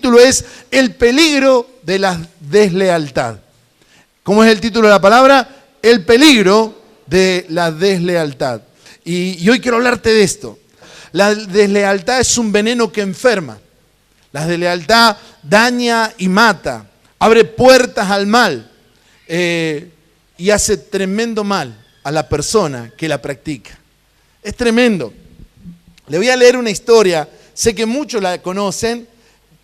título es El peligro de la deslealtad. ¿Cómo es el título de la palabra? El peligro de la deslealtad. Y hoy quiero hablarte de esto. La deslealtad es un veneno que enferma. La deslealtad daña y mata, abre puertas al mal y hace tremendo mal a la persona que la practica. Es tremendo. Le voy a leer una historia, sé que muchos la conocen,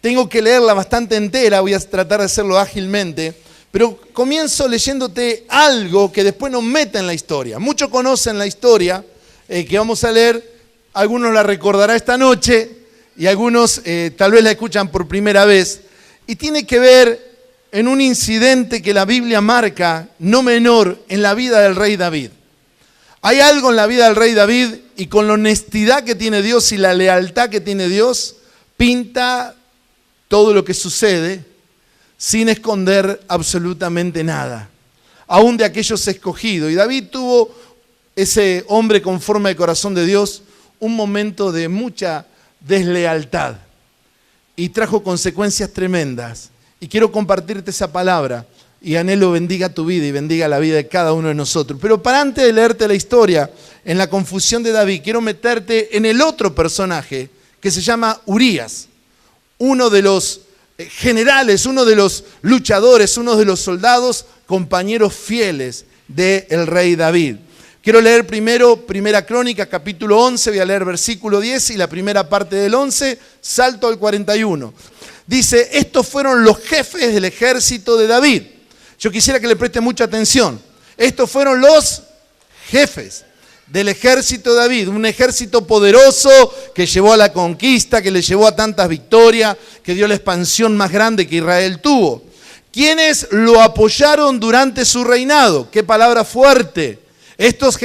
tengo que leerla bastante entera, voy a tratar de hacerlo ágilmente, pero comienzo leyéndote algo que después nos meta en la historia. Muchos conocen la historia que vamos a leer, algunos la recordarán esta noche y algunos tal vez la escuchan por primera vez, y tiene que ver en un incidente que la Biblia marca, no menor, en la vida del rey David. Hay algo en la vida del rey David y con la honestidad que tiene Dios y la lealtad que tiene Dios, pinta todo lo que sucede sin esconder absolutamente nada, aún de aquellos escogidos. Y David tuvo, ese hombre conforme al corazón de Dios, un momento de mucha deslealtad y trajo consecuencias tremendas. Y quiero compartirte esa palabra y anhelo bendiga tu vida y bendiga la vida de cada uno de nosotros. Pero para antes de leerte la historia, en la confusión de David, quiero meterte en el otro personaje que se llama Urías, uno de los generales, uno de los luchadores, uno de los soldados, compañeros fieles del rey David. Quiero leer primero Primera Crónica, capítulo 11, voy a leer versículo 10 y la primera parte del 11, salto al 41. Dice, estos fueron los jefes del ejército de David. Yo quisiera que le preste mucha atención. Estos fueron los jefes del ejército de David, un ejército poderoso que llevó a la conquista, que le llevó a tantas victorias, que dio la expansión más grande que Israel tuvo. ¿Quiénes lo apoyaron durante su reinado? ¡Qué palabra fuerte! Estos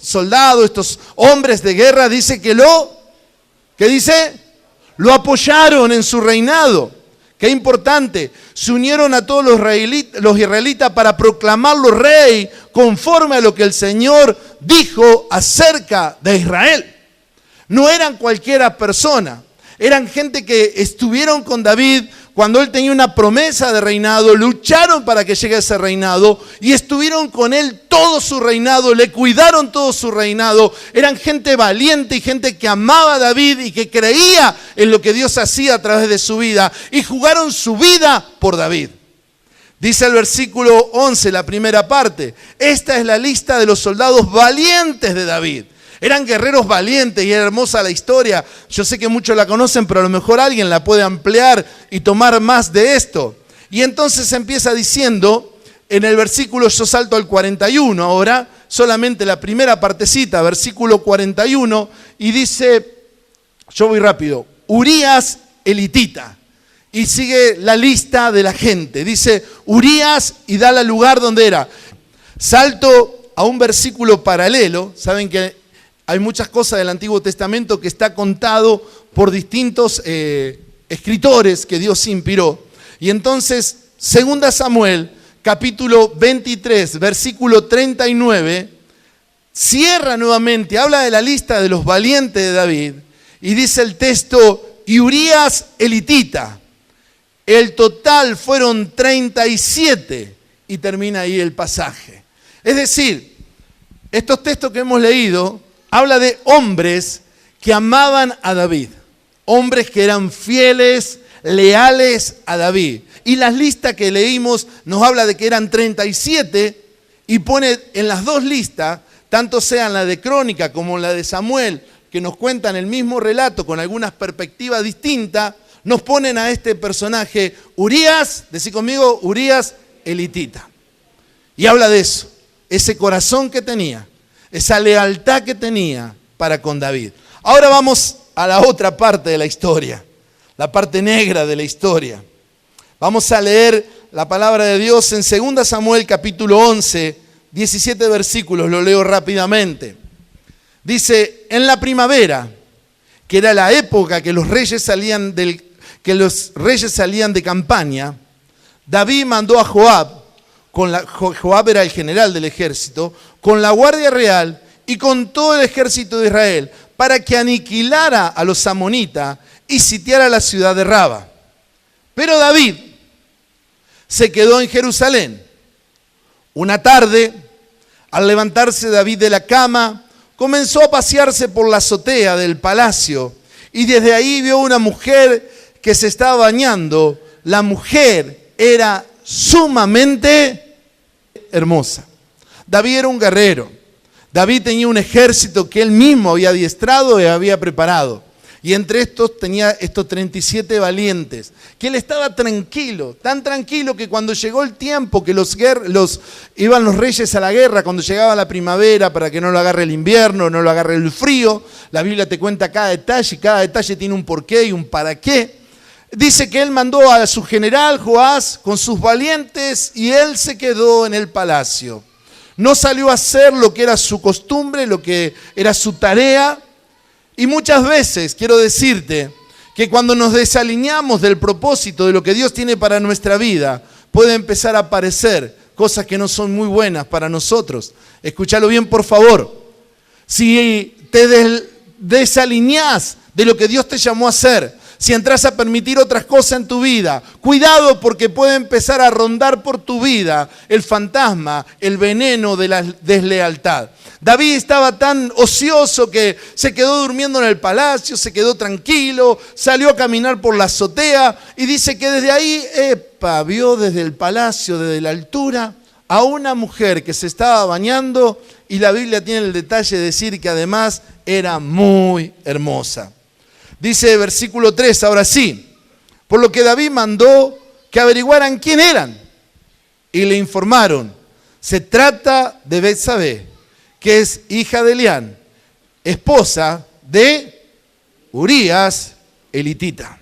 soldados, estos hombres de guerra, dice que ¿qué dice? Lo apoyaron en su reinado. Qué importante. Se unieron a todos los israelitas para proclamarlo rey conforme a lo que el Señor dijo acerca de Israel. No eran cualquiera persona. Eran gente que estuvieron con David cuando él tenía una promesa de reinado, lucharon para que llegue a ese reinado y estuvieron con él todo su reinado, le cuidaron todo su reinado. Eran gente valiente y gente que amaba a David y que creía en lo que Dios hacía a través de su vida y jugaron su vida por David. Dice el versículo 11, la primera parte, esta es la lista de los soldados valientes de David. Eran guerreros valientes y era hermosa la historia. Yo sé que muchos la conocen, pero a lo mejor alguien la puede ampliar y tomar más de esto. Y entonces empieza diciendo, en el versículo, yo salto al 41 ahora, solamente la primera partecita, versículo 41, y dice, yo voy rápido, Urías elitita. Y sigue la lista de la gente. Dice Urías y da el lugar donde era. Salto a un versículo paralelo, saben que hay muchas cosas del Antiguo Testamento que está contado por distintos escritores que Dios inspiró. Y entonces, 2 Samuel, capítulo 23, versículo 39, cierra nuevamente, habla de la lista de los valientes de David, y dice el texto, y Urías elitita. El total fueron 37, y termina ahí el pasaje. Es decir, estos textos que hemos leído, habla de hombres que amaban a David, hombres que eran fieles, leales a David. Y las listas que leímos nos habla de que eran 37 y pone en las dos listas, tanto sean la de Crónica como la de Samuel, que nos cuentan el mismo relato con algunas perspectivas distintas, nos ponen a este personaje Urías, decí conmigo, Urías elitita. Y habla de eso, ese corazón que tenía, esa lealtad que tenía para con David. Ahora vamos a la otra parte de la historia, la parte negra de la historia. Vamos a leer la palabra de Dios en 2 Samuel capítulo 11, 17 versículos, lo leo rápidamente. Dice, en la primavera, que era la época que los reyes salían de campaña, David mandó a Joab, Joab era el general del ejército, con la guardia real y con todo el ejército de Israel, para que aniquilara a los amonitas y sitiara la ciudad de Raba. Pero David se quedó en Jerusalén. Una tarde, al levantarse David de la cama, comenzó a pasearse por la azotea del palacio y desde ahí vio una mujer que se estaba bañando. La mujer era sumamente hermosa. David era un guerrero. David tenía un ejército que él mismo había adiestrado y había preparado. Y entre estos tenía estos 37 valientes, que él estaba tranquilo, tan tranquilo que cuando llegó el tiempo que iban los reyes a la guerra, cuando llegaba la primavera para que no lo agarre el invierno, no lo agarre el frío, la Biblia te cuenta cada detalle y cada detalle tiene un porqué y un para qué. Dice que él mandó a su general Joás con sus valientes y él se quedó en el palacio. No salió a hacer lo que era su costumbre, lo que era su tarea. Y muchas veces quiero decirte que cuando nos desalineamos del propósito de lo que Dios tiene para nuestra vida, puede empezar a aparecer cosas que no son muy buenas para nosotros. Escúchalo bien, por favor. Si te desalineás de lo que Dios te llamó a hacer, si entras a permitir otras cosas en tu vida, cuidado porque puede empezar a rondar por tu vida el fantasma, el veneno de la deslealtad. David estaba tan ocioso que se quedó durmiendo en el palacio, se quedó tranquilo, salió a caminar por la azotea y dice que desde ahí, vio desde el palacio, desde la altura, a una mujer que se estaba bañando y la Biblia tiene el detalle de decir que además era muy hermosa. Dice versículo 3, ahora sí, por lo que David mandó que averiguaran quién eran y le informaron, se trata de Betsabé, que es hija de Elián, esposa de Urías elitita.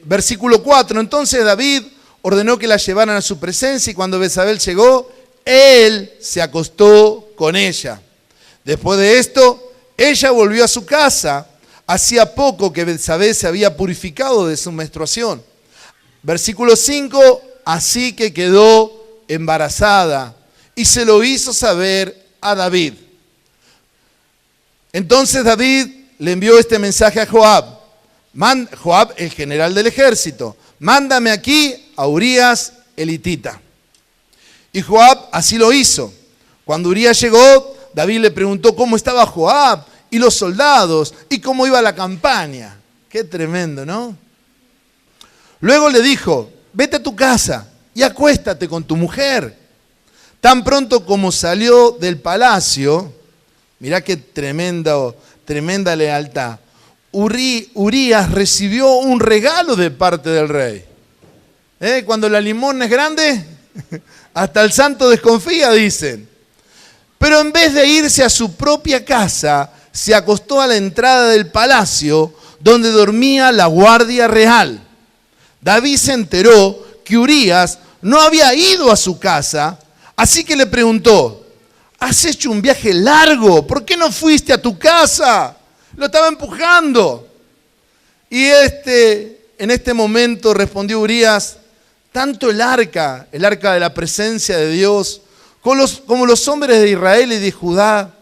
Versículo 4, entonces David ordenó que la llevaran a su presencia y cuando Betsabé llegó, él se acostó con ella. Después de esto, ella volvió a su casa. Hacía poco que Betsabé se había purificado de su menstruación. Versículo 5, así que quedó embarazada y se lo hizo saber a David. Entonces David le envió este mensaje a Joab. Joab, el general del ejército, mándame aquí a Urías elitita. Y Joab así lo hizo. Cuando Urías llegó, David le preguntó cómo estaba Joab y los soldados, y cómo iba la campaña. Qué tremendo, ¿no? Luego le dijo, vete a tu casa y acuéstate con tu mujer. Tan pronto como salió del palacio, mirá qué tremenda lealtad, Urías recibió un regalo de parte del rey. Cuando la limosna es grande, hasta el santo desconfía, dicen. Pero en vez de irse a su propia casa, se acostó a la entrada del palacio donde dormía la guardia real. David se enteró que Urías no había ido a su casa, así que le preguntó, ¿has hecho un viaje largo? ¿Por qué no fuiste a tu casa? Lo estaba empujando. Y en este momento respondió Urías, tanto el arca de la presencia de Dios, como los hombres de Israel y de Judá,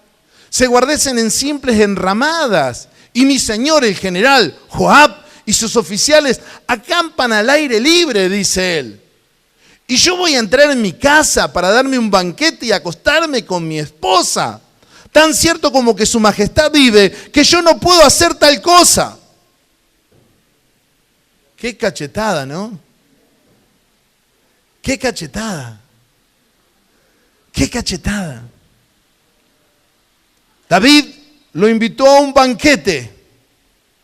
se guardecen en simples enramadas, y mi señor el general Joab y sus oficiales acampan al aire libre, dice él. Y yo voy a entrar en mi casa para darme un banquete y acostarme con mi esposa. Tan cierto como que su majestad vive, que yo no puedo hacer tal cosa. Qué cachetada, ¿no? Qué cachetada. Qué cachetada. David lo invitó a un banquete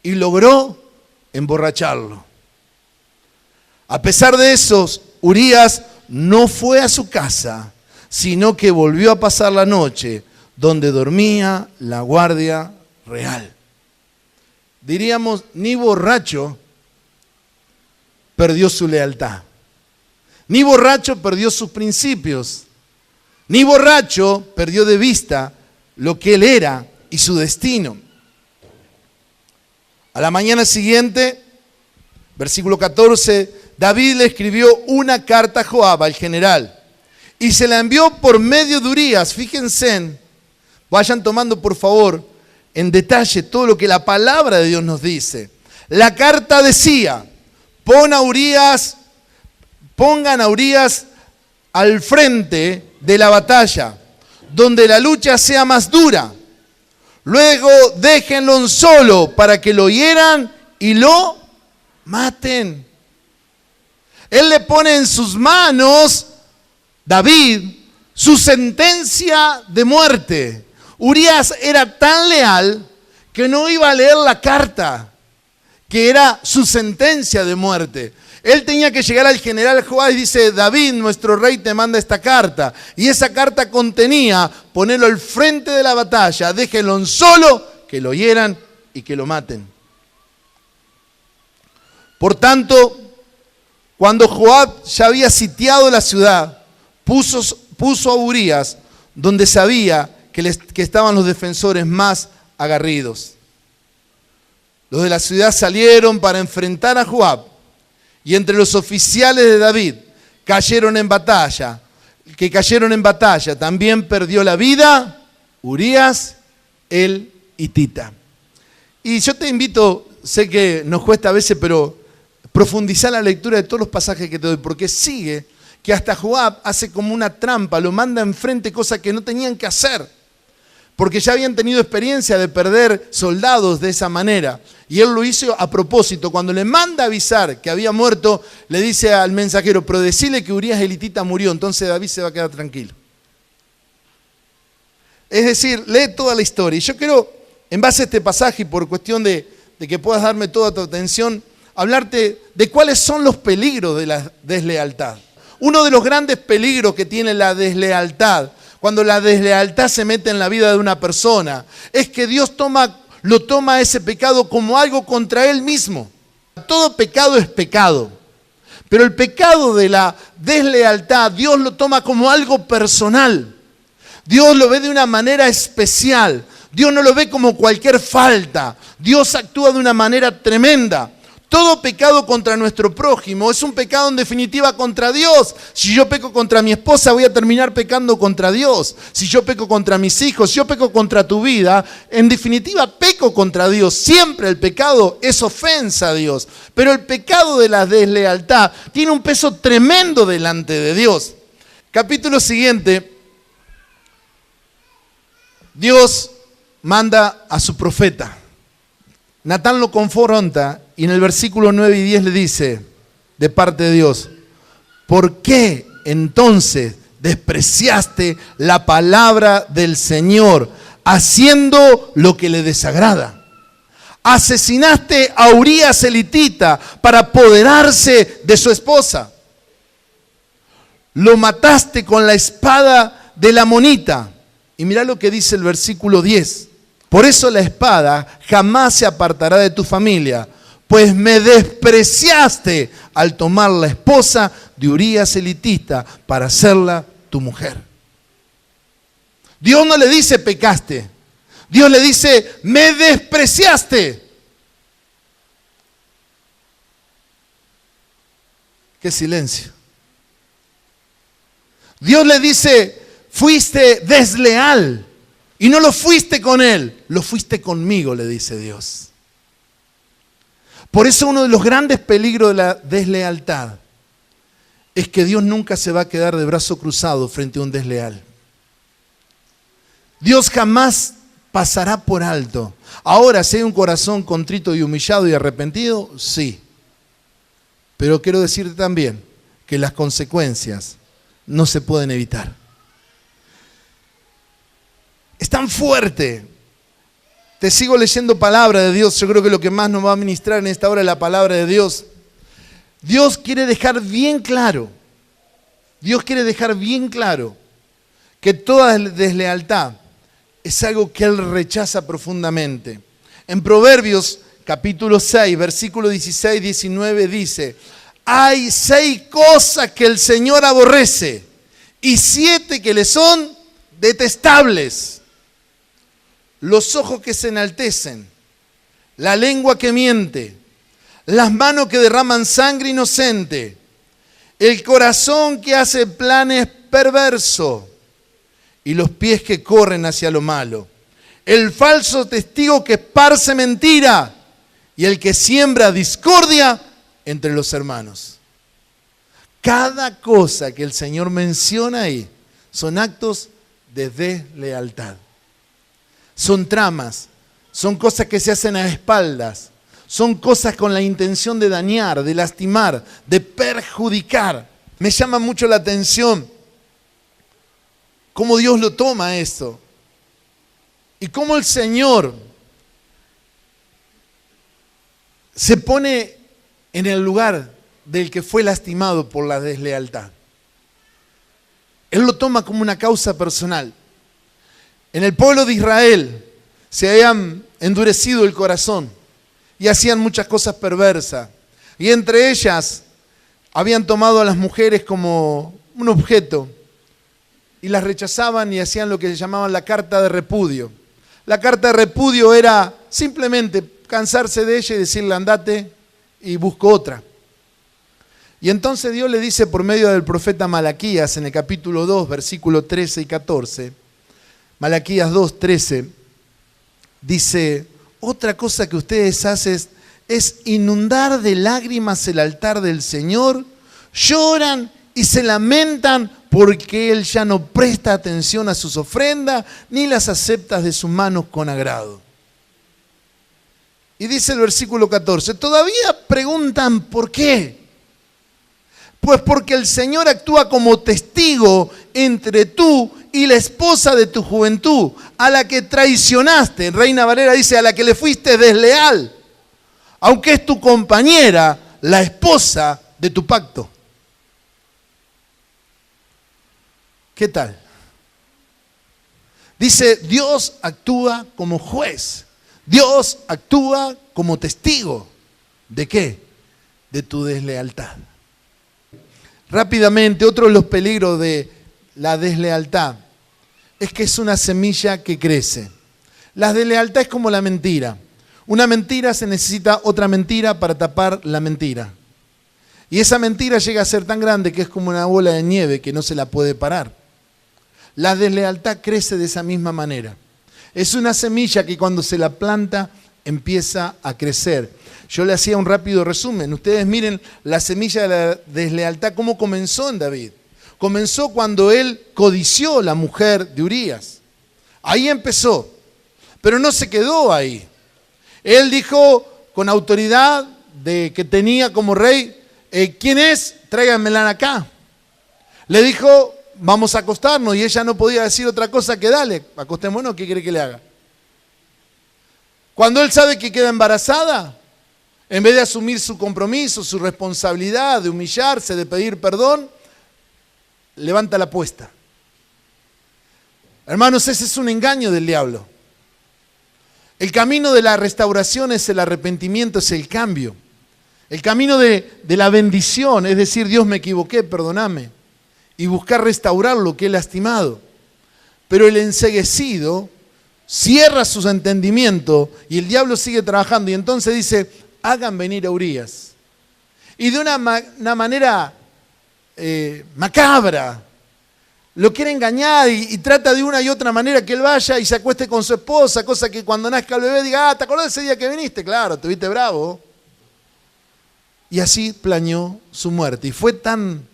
y logró emborracharlo. A pesar de eso, Urías no fue a su casa, sino que volvió a pasar la noche donde dormía la guardia real. Diríamos, ni borracho perdió su lealtad, ni borracho perdió sus principios, ni borracho perdió de vista lo que él era y su destino. A la mañana siguiente, versículo 14, David le escribió una carta a Joab, al general, y se la envió por medio de Urías. Fíjense, vayan tomando por favor en detalle todo lo que la palabra de Dios nos dice. La carta decía, pongan a Urías al frente de la batalla, donde la lucha sea más dura. Luego déjenlo solo para que lo hieran y lo maten. Él le pone en sus manos, David, su sentencia de muerte. Urías era tan leal que no iba a leer la carta, que era su sentencia de muerte. Él tenía que llegar al general Joab y dice: David, nuestro rey, te manda esta carta. Y esa carta contenía ponerlo al frente de la batalla, déjenlo solo, que lo hieran y que lo maten. Por tanto, cuando Joab ya había sitiado la ciudad, puso a Urías donde sabía que estaban los defensores más aguerridos. Los de la ciudad salieron para enfrentar a Joab, y entre los oficiales de David que cayeron en batalla, también perdió la vida Urías el hitita. Y yo te invito, sé que nos cuesta a veces, pero profundizar la lectura de todos los pasajes que te doy, porque sigue que hasta Joab hace como una trampa, lo manda enfrente, cosas que no tenían que hacer, porque ya habían tenido experiencia de perder soldados de esa manera. Y él lo hizo a propósito. Cuando le manda avisar que había muerto, le dice al mensajero: pero decile que Urías el hitita murió, entonces David se va a quedar tranquilo. Es decir, lee toda la historia. Y yo quiero, en base a este pasaje, y por cuestión de que puedas darme toda tu atención, hablarte de cuáles son los peligros de la deslealtad. Uno de los grandes peligros que tiene la deslealtad, cuando la deslealtad se mete en la vida de una persona, es que Dios lo toma ese pecado como algo contra Él mismo. Todo pecado es pecado, pero el pecado de la deslealtad, Dios lo toma como algo personal. Dios lo ve de una manera especial. Dios no lo ve como cualquier falta. Dios actúa de una manera tremenda. Todo pecado contra nuestro prójimo es un pecado en definitiva contra Dios. Si yo peco contra mi esposa, voy a terminar pecando contra Dios. Si yo peco contra mis hijos, si yo peco contra tu vida, en definitiva peco contra Dios. Siempre el pecado es ofensa a Dios. Pero el pecado de la deslealtad tiene un peso tremendo delante de Dios. Capítulo siguiente, Dios manda a su profeta. Natán lo confronta y en el versículo 9 y 10 le dice, de parte de Dios: ¿por qué entonces despreciaste la palabra del Señor, haciendo lo que le desagrada? Asesinaste a Urías el hitita para apoderarse de su esposa. Lo mataste con la espada del amonita. Y mirá lo que dice el versículo 10. Por eso la espada jamás se apartará de tu familia, pues me despreciaste al tomar la esposa de Urías el hitita para hacerla tu mujer. Dios no le dice pecaste. Dios le dice me despreciaste. ¡Qué silencio! Dios le dice fuiste desleal. Y no lo fuiste con él, lo fuiste conmigo, le dice Dios. Por eso uno de los grandes peligros de la deslealtad es que Dios nunca se va a quedar de brazo cruzado frente a un desleal. Dios jamás pasará por alto. Ahora, si hay un corazón contrito y humillado y arrepentido, sí. Pero quiero decirte también que las consecuencias no se pueden evitar. Es tan fuerte. Te sigo leyendo palabra de Dios. Yo creo que lo que más nos va a ministrar en esta hora es la palabra de Dios. Dios quiere dejar bien claro. Dios quiere dejar bien claro que toda deslealtad es algo que Él rechaza profundamente. En Proverbios capítulo 6, versículo 16, 19 dice: hay 6 cosas que el Señor aborrece y 7 que le son detestables. Los ojos que se enaltecen, la lengua que miente, las manos que derraman sangre inocente, el corazón que hace planes perversos y los pies que corren hacia lo malo, el falso testigo que esparce mentira y el que siembra discordia entre los hermanos. Cada cosa que el Señor menciona ahí son actos de deslealtad. Son tramas, son cosas que se hacen a espaldas, son cosas con la intención de dañar, de lastimar, de perjudicar. Me llama mucho la atención cómo Dios lo toma esto y cómo el Señor se pone en el lugar del que fue lastimado por la deslealtad. Él lo toma como una causa personal. En el pueblo de Israel se habían endurecido el corazón y hacían muchas cosas perversas. Y entre ellas habían tomado a las mujeres como un objeto y las rechazaban y hacían lo que llamaban la carta de repudio. La carta de repudio era simplemente cansarse de ella y decirle andate y busco otra. Y entonces Dios le dice por medio del profeta Malaquías en el capítulo 2, versículos 13 y 14, Malaquías 2, 13, dice, otra cosa que ustedes hacen es inundar de lágrimas el altar del Señor, lloran y se lamentan porque Él ya no presta atención a sus ofrendas ni las acepta de sus manos con agrado. Y dice el versículo 14, todavía preguntan ¿por qué? Pues porque el Señor actúa como testigo entre tú y la esposa de tu juventud, a la que traicionaste. Reina Valera dice, a la que le fuiste desleal, aunque es tu compañera, la esposa de tu pacto. ¿Qué tal? Dice, Dios actúa como juez. Dios actúa como testigo. ¿De qué? De tu deslealtad. Rápidamente, otro de los peligros de la deslealtad es que es una semilla que crece. La deslealtad es como la mentira. Una mentira se necesita otra mentira para tapar la mentira. Y esa mentira llega a ser tan grande que es como una bola de nieve que no se la puede parar. La deslealtad crece de esa misma manera. Es una semilla que cuando se la planta empieza a crecer. Yo le hacía un rápido resumen. Ustedes miren la semilla de la deslealtad, cómo comenzó en David. Comenzó cuando él codició la mujer de Urías. Ahí empezó, pero no se quedó ahí. Él dijo con autoridad de que tenía como rey, ¿quién es? Tráiganmela acá. Le dijo, vamos a acostarnos, y ella no podía decir otra cosa que dale, acostémonos, ¿qué quiere que le haga? Cuando él sabe que queda embarazada, en vez de asumir su compromiso, su responsabilidad, de humillarse, de pedir perdón, levanta la apuesta. Hermanos, ese es un engaño del diablo. El camino de la restauración es el arrepentimiento, es el cambio. El camino de la bendición, es decir, Dios me equivoqué, perdóname. Y buscar restaurar lo que he lastimado. Pero el enceguecido cierra su entendimiento y el diablo sigue trabajando. Y entonces dice, hagan venir a Urías. Y de una manera macabra, lo quiere engañar y trata de una y otra manera que él vaya y se acueste con su esposa, cosa que cuando nazca el bebé diga, ¿te acordás de ese día que viniste? Claro, te viste bravo. Y así planeó su muerte. Y fue tan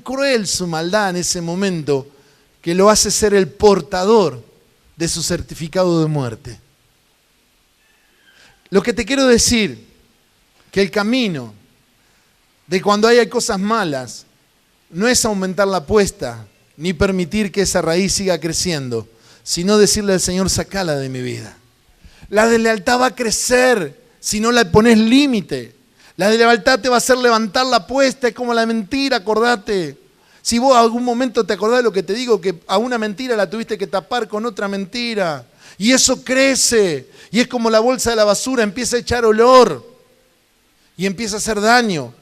cruel su maldad en ese momento que lo hace ser el portador de su certificado de muerte. Lo que te quiero decir, que el camino de cuando hay cosas malas no es aumentar la apuesta ni permitir que esa raíz siga creciendo, sino decirle al Señor, sacala de mi vida. La deslealtad va a crecer si no le pones límite. La deslealtad te va a hacer levantar la apuesta, es como la mentira, acordate. Si vos algún momento te acordás de lo que te digo, que a una mentira la tuviste que tapar con otra mentira. Y eso crece. Y es como la bolsa de la basura, empieza a echar olor. Y empieza a hacer daño.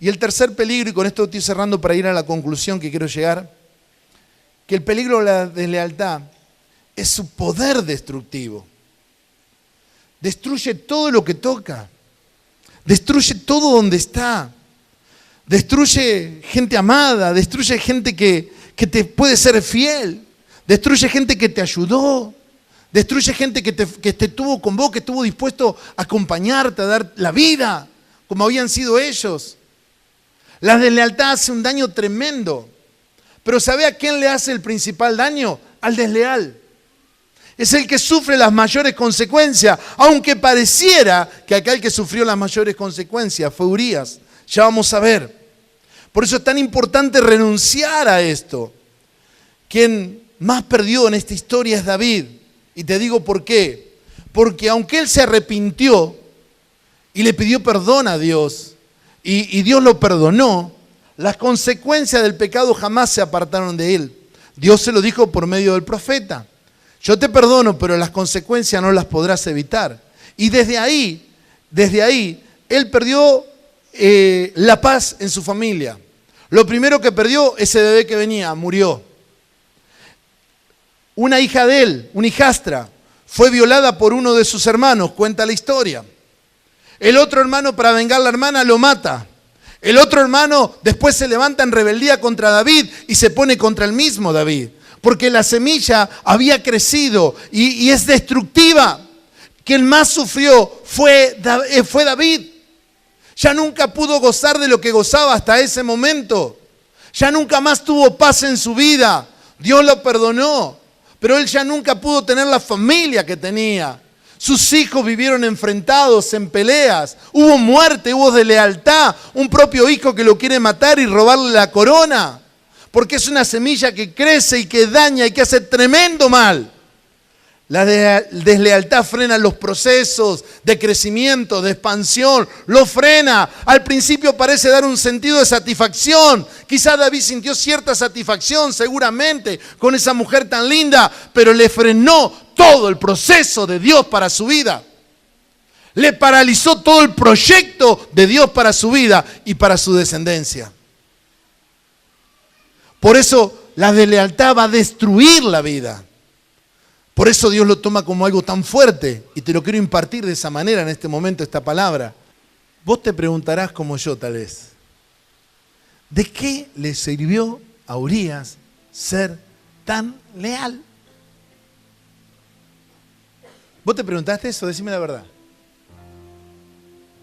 Y el tercer peligro, y con esto estoy cerrando para ir a la conclusión que quiero llegar, que el peligro de la deslealtad es su poder destructivo. Destruye todo lo que toca. Destruye todo donde está. Destruye gente amada, destruye gente que te puede ser fiel, destruye gente que te ayudó, destruye gente que estuvo con vos, que estuvo dispuesto a acompañarte, a dar la vida como habían sido ellos. La deslealtad hace un daño tremendo. Pero ¿sabe a quién le hace el principal daño? Al desleal. Es el que sufre las mayores consecuencias, aunque pareciera que aquel que sufrió las mayores consecuencias fue Urías. Ya vamos a ver. Por eso es tan importante renunciar a esto. Quien más perdió en esta historia es David. Y te digo por qué. Porque aunque él se arrepintió y le pidió perdón a Dios, y Dios lo perdonó, las consecuencias del pecado jamás se apartaron de él. Dios se lo dijo por medio del profeta. Yo te perdono, pero las consecuencias no las podrás evitar. Y desde ahí, él perdió la paz en su familia. Lo primero que perdió, ese bebé que venía, murió. Una hija de él, una hijastra, fue violada por uno de sus hermanos, cuenta la historia. El otro hermano, para vengar a la hermana, lo mata. El otro hermano después se levanta en rebeldía contra David y se pone contra el mismo David. Porque la semilla había crecido y es destructiva. Quien más sufrió fue David. Ya nunca pudo gozar de lo que gozaba hasta ese momento. Ya nunca más tuvo paz en su vida. Dios lo perdonó, pero él ya nunca pudo tener la familia que tenía. Sus hijos vivieron enfrentados en peleas. Hubo muerte, hubo deslealtad. Un propio hijo que lo quiere matar y robarle la corona. Porque es una semilla que crece y que daña y que hace tremendo mal. La deslealtad frena los procesos de crecimiento, de expansión, lo frena. Al principio parece dar un sentido de satisfacción. Quizá David sintió cierta satisfacción, seguramente, con esa mujer tan linda, pero le frenó todo el proceso de Dios para su vida. Le paralizó todo el proyecto de Dios para su vida y para su descendencia. Por eso la deslealtad va a destruir la vida. Por eso Dios lo toma como algo tan fuerte y te lo quiero impartir de esa manera en este momento, esta palabra. Vos te preguntarás como yo tal vez, ¿de qué le sirvió a Urías ser tan leal? ¿Vos te preguntaste eso? Decime la verdad.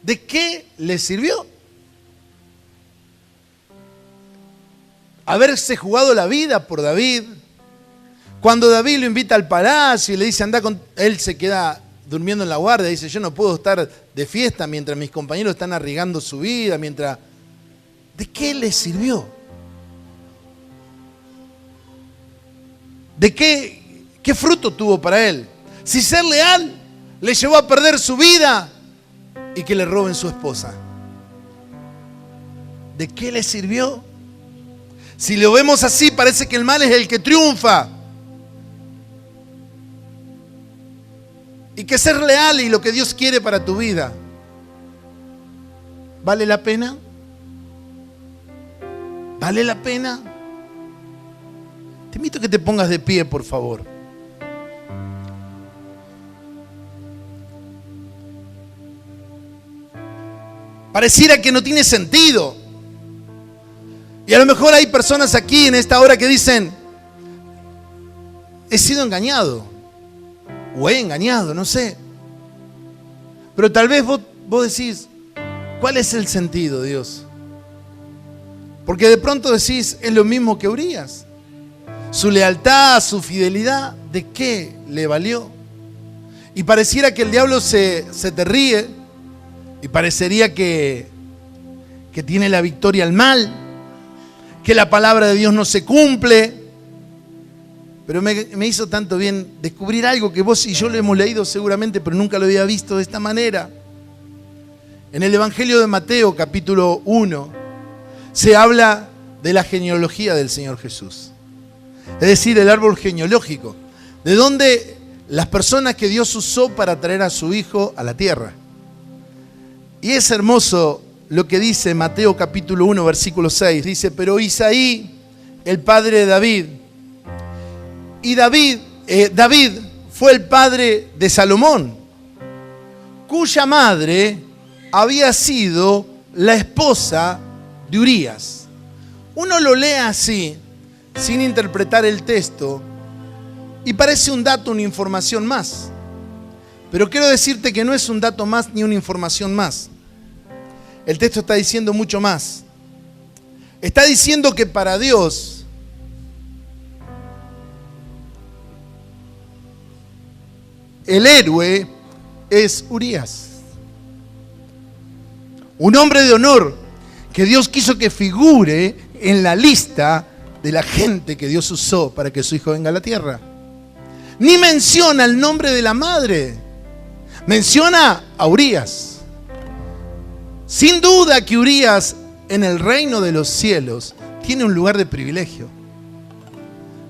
¿De qué le sirvió? Haberse jugado la vida por David. Cuando David lo invita al palacio y le dice, anda con... Él se queda durmiendo en la guardia, dice, yo no puedo estar de fiesta mientras mis compañeros están arriesgando su vida, mientras... ¿De qué le sirvió? ¿De qué fruto tuvo para él? Si ser leal le llevó a perder su vida y que le roben su esposa. ¿De qué le sirvió? Si lo vemos así, parece que el mal es el que triunfa. Y que ser leal y lo que Dios quiere para tu vida, ¿vale la pena? ¿Vale la pena? Te invito a que te pongas de pie, por favor. Pareciera que no tiene sentido. Y a lo mejor hay personas aquí en esta hora que dicen, he sido engañado. O he engañado, no sé. Pero tal vez vos decís, ¿cuál es el sentido, Dios? Porque de pronto decís, es lo mismo que Urías. Su lealtad, su fidelidad, ¿de qué le valió? Y pareciera que el diablo se te ríe y parecería que tiene la victoria al mal, que la palabra de Dios no se cumple. Pero me hizo tanto bien descubrir algo que vos y yo lo hemos leído seguramente, pero nunca lo había visto de esta manera. En el Evangelio de Mateo, capítulo 1, se habla de la genealogía del Señor Jesús. Es decir, el árbol genealógico, de donde las personas que Dios usó para traer a su Hijo a la tierra. Y es hermoso lo que dice Mateo capítulo 1, versículo 6. Dice, pero Isaí, el padre de David, y David fue el padre de Salomón, cuya madre había sido la esposa de Urías. Uno lo lee así, sin interpretar el texto, y parece un dato, una información más. Pero quiero decirte que no es un dato más ni una información más. el texto está diciendo mucho más. Está diciendo que para Dios el héroe es Urías. Un hombre de honor que Dios quiso que figure en la lista de la gente que Dios usó para que su hijo venga a la tierra. Ni menciona el nombre de la madre. Menciona a Urías. Sin duda que Urías en el reino de los cielos tiene un lugar de privilegio.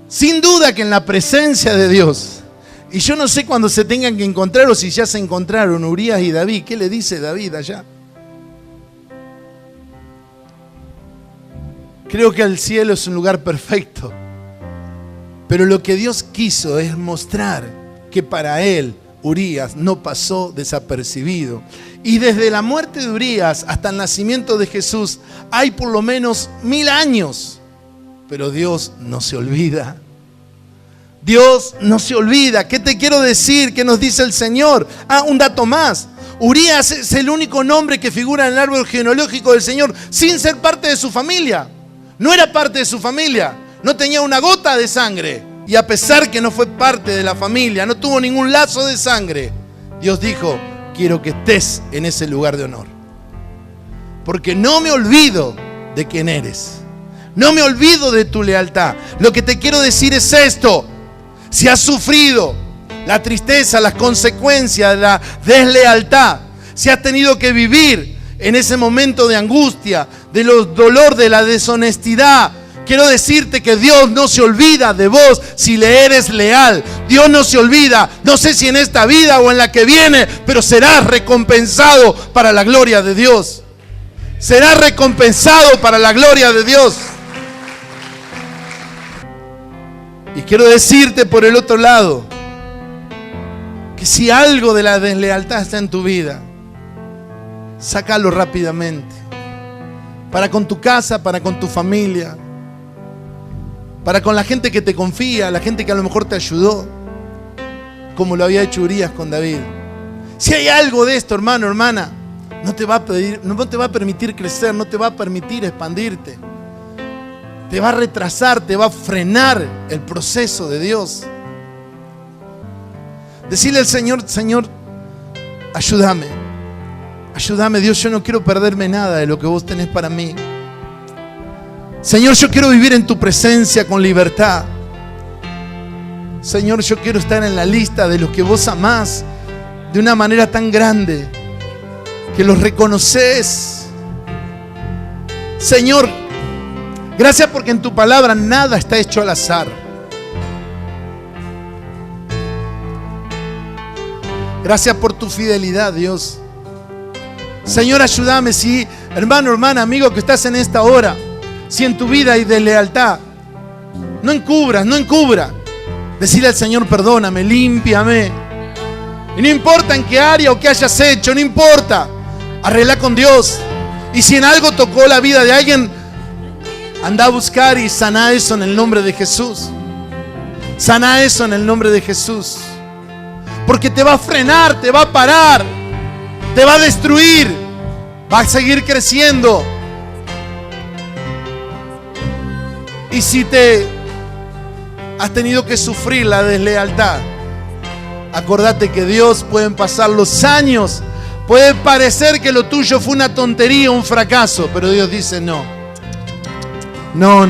Sin duda que en la presencia de Dios. Y yo no sé cuándo se tengan que encontrar o si ya se encontraron Urías y David. ¿Qué le dice David allá? Creo que el cielo es un lugar perfecto. Pero lo que Dios quiso es mostrar que para él Urías no pasó desapercibido. Y desde la muerte de Urías hasta el nacimiento de Jesús hay por lo menos 1000 años. Pero Dios no se olvida. Dios no se olvida. ¿Qué te quiero decir? ¿Qué nos dice el Señor? Un dato más. Urías es el único nombre que figura en el árbol genealógico del Señor sin ser parte de su familia. No era parte de su familia. No tenía una gota de sangre. Y a pesar que no fue parte de la familia, no tuvo ningún lazo de sangre, Dios dijo, quiero que estés en ese lugar de honor. Porque no me olvido de quién eres. No me olvido de tu lealtad. Lo que te quiero decir es esto. Si has sufrido la tristeza, las consecuencias de la deslealtad, si has tenido que vivir en ese momento de angustia, de dolor, de la deshonestidad, quiero decirte que Dios no se olvida de vos si le eres leal. Dios no se olvida, no sé si en esta vida o en la que viene, pero serás recompensado para la gloria de Dios. Serás recompensado para la gloria de Dios. Y quiero decirte por el otro lado, que si algo de la deslealtad está en tu vida, sácalo rápidamente. Para con tu casa, para con tu familia, para con la gente que te confía, la gente que a lo mejor te ayudó, como lo había hecho Urías con David. Si hay algo de esto, hermano, hermana, no te va a permitir crecer, no te va a permitir expandirte. Te va a retrasar, te va a frenar el proceso de Dios. Decirle al Señor, Señor, ayúdame. Ayúdame, Dios, yo no quiero perderme nada de lo que vos tenés para mí. Señor, yo quiero vivir en tu presencia con libertad. Señor, yo quiero estar en la lista de los que vos amás de una manera tan grande que los reconoces. Señor, gracias porque en tu palabra nada está hecho al azar. Gracias por tu fidelidad, Dios. Señor, ayúdame si, hermano, hermana, amigo que estás en esta hora, si en tu vida hay deslealtad, no encubras. Decirle al Señor, perdóname, límpiame. Y no importa en qué área o qué hayas hecho, no importa. Arregla con Dios. Y si en algo tocó la vida de alguien, anda a buscar y sana eso en el nombre de Jesús. Sana eso en el nombre de Jesús. Porque te va a frenar, te va a parar, te va a destruir, va a seguir creciendo. Y si te has tenido que sufrir la deslealtad, acordate que Dios, pueden pasar los años, puede parecer que lo tuyo fue una tontería, un fracaso, pero Dios dice no. No,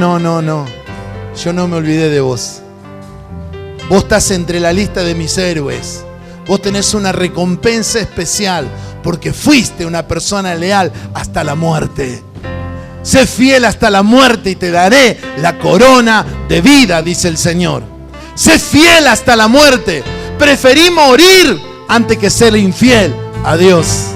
yo no me olvidé de vos. Vos estás entre la lista de mis héroes. Vos tenés una recompensa especial porque fuiste una persona leal hasta la muerte. Sé fiel hasta la muerte y te daré la corona de vida, dice el Señor. Sé fiel hasta la muerte. Preferí morir antes que ser infiel a Dios.